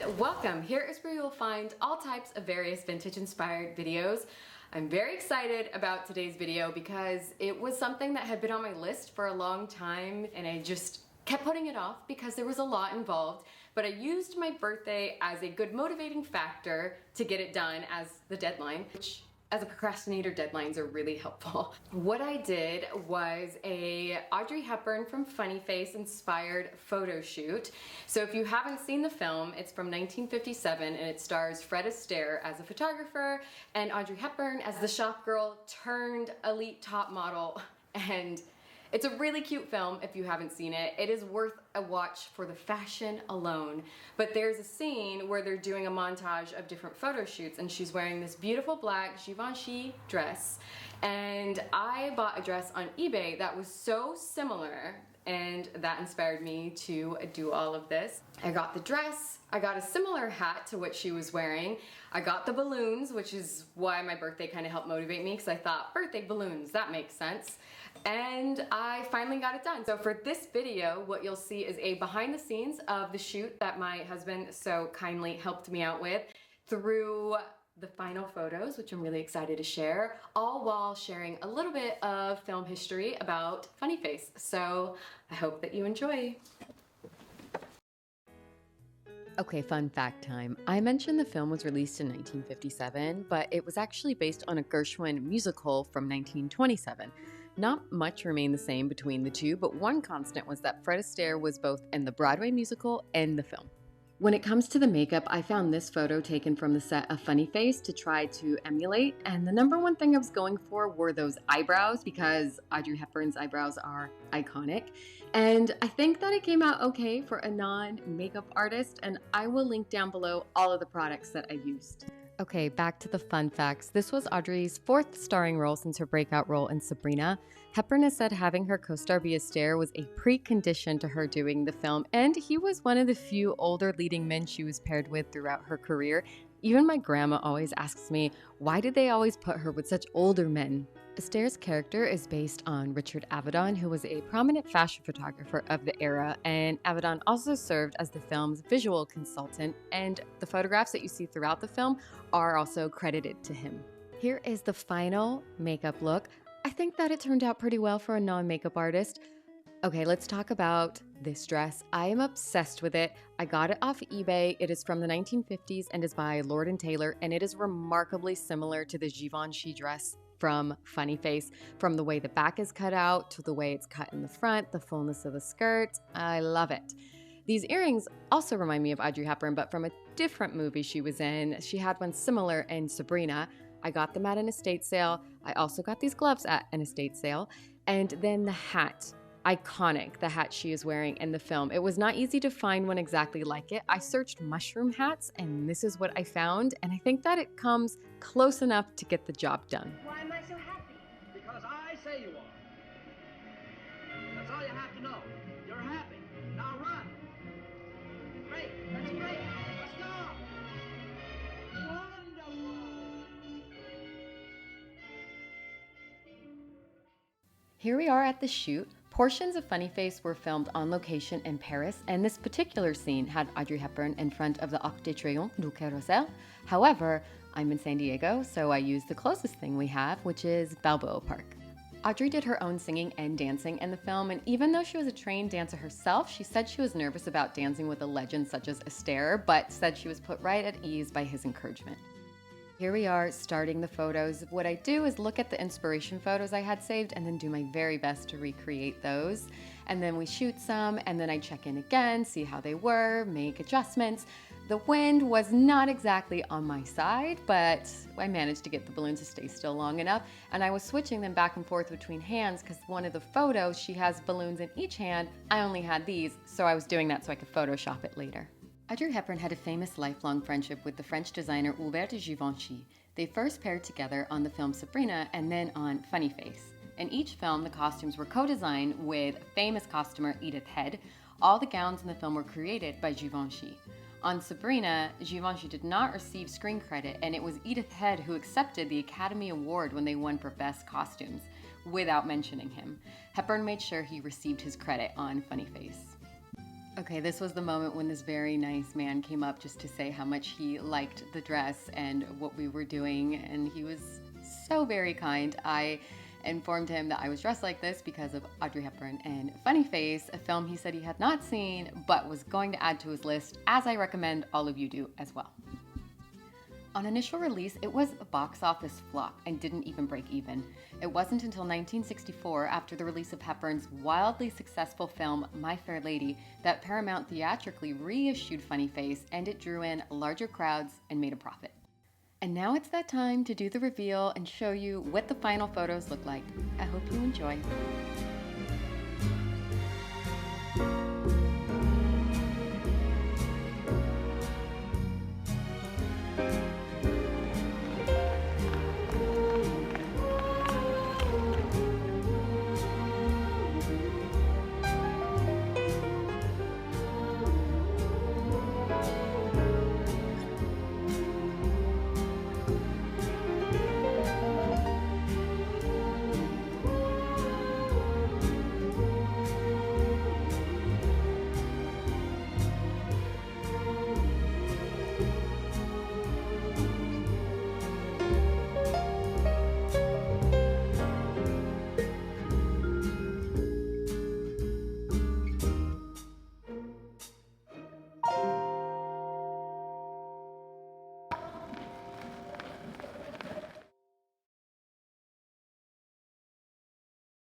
Welcome! Here is where you will find all types of various vintage inspired videos. I'm very excited about today's video because it was something that had been on my list for a long time and I just kept putting it off because there was a lot involved, but I used my birthday as a good motivating factor to get it done as the deadline, which as a procrastinator, deadlines are really helpful. What I did was a Audrey Hepburn from Funnyface inspired photo shoot. So if you haven't seen the film, it's from 1957 and it stars Fred Astaire as a photographer and Audrey Hepburn as the shop girl turned elite top model. And it's a really cute film if you haven't seen it. It is worth a watch for the fashion alone. But there's a scene where they're doing a montage of different photo shoots and she's wearing this beautiful black Givenchy dress. And I bought a dress on eBay that was so similar and that inspired me to do all of this. I got the dress, I got a similar hat to what she was wearing, I got the balloons, which is why my birthday kind of helped motivate me because I thought birthday balloons, that makes sense. And I finally got it done. So for this video, what you'll see is a behind the scenes of the shoot that my husband so kindly helped me out with through the final photos, which I'm really excited to share, all while sharing a little bit of film history about Funnyface. So I hope that you enjoy. Okay, fun fact time. I mentioned the film was released in 1957, but it was actually based on a Gershwin musical from 1927. Not much remained the same between the two, but one constant was that Fred Astaire was both in the Broadway musical and the film. When it comes to the makeup, I found this photo taken from the set of Funnyface to try to emulate, and the number one thing I was going for were those eyebrows because Audrey Hepburn's eyebrows are iconic. And I think that it came out okay for a non-makeup artist, and I will link down below all of the products that I used. Okay, back to the fun facts. This was Audrey's fourth starring role since her breakout role in Sabrina. Hepburn has said having her co-star be Astaire was a precondition to her doing the film, and he was one of the few older leading men she was paired with throughout her career. Even my grandma always asks me, why did they always put her with such older men? Astaire's character is based on Richard Avedon, who was a prominent fashion photographer of the era, and Avedon also served as the film's visual consultant, and the photographs that you see throughout the film are also credited to him. Here is the final makeup look. I think that it turned out pretty well for a non-makeup artist. Okay, let's talk about this dress. I am obsessed with it. I got it off eBay. It is from the 1950s and is by Lord & Taylor, and it is remarkably similar to the Givenchy dress from Funnyface, from the way the back is cut out to the way it's cut in the front, the fullness of the skirt. I love it. These earrings also remind me of Audrey Hepburn, but from a different movie she was in. She had one similar in Sabrina. I got them at an estate sale. I also got these gloves at an estate sale. And then the hat. Iconic, the hat she is wearing in the film. It was not easy to find one exactly like it. I searched mushroom hats and this is what I found, and I think that it comes close enough to get the job done. Why am I so happy? Because I say you are. That's all you have to know. You're happy. Now run. Great. That's great. Let's go. Wonderful. Here we are at the shoot. Portions of Funnyface were filmed on location in Paris, and this particular scene had Audrey Hepburn in front of the Arc de Triomphe du Carrousel. However, I'm in San Diego, so I used the closest thing we have, which is Balboa Park. Audrey did her own singing and dancing in the film, and even though she was a trained dancer herself, she said she was nervous about dancing with a legend such as Astaire, but said she was put right at ease by his encouragement. Here we are starting the photos. What I do is look at the inspiration photos I had saved and then do my very best to recreate those. And then we shoot some and then I check in again, see how they were, make adjustments. The wind was not exactly on my side, but I managed to get the balloons to stay still long enough. And I was switching them back and forth between hands because one of the photos, she has balloons in each hand. I only had these, so I was doing that so I could Photoshop it later. Audrey Hepburn had a famous lifelong friendship with the French designer Hubert de Givenchy. They first paired together on the film Sabrina and then on Funnyface. In each film, the costumes were co-designed with famous costumer Edith Head. All the gowns in the film were created by Givenchy. On Sabrina, Givenchy did not receive screen credit, and it was Edith Head who accepted the Academy Award when they won for Best Costumes, without mentioning him. Hepburn made sure he received his credit on Funnyface. Okay, this was the moment when this very nice man came up just to say how much he liked the dress and what we were doing, and he was so very kind. I informed him that I was dressed like this because of Audrey Hepburn and Funny Face, a film he said he had not seen but was going to add to his list, as I recommend all of you do as well. On initial release, it was a box office flop and didn't even break even. It wasn't until 1964, after the release of Hepburn's wildly successful film My Fair Lady, that Paramount theatrically reissued Funny Face, and it drew in larger crowds and made a profit. And now it's that time to do the reveal and show you what the final photos look like. I hope you enjoy.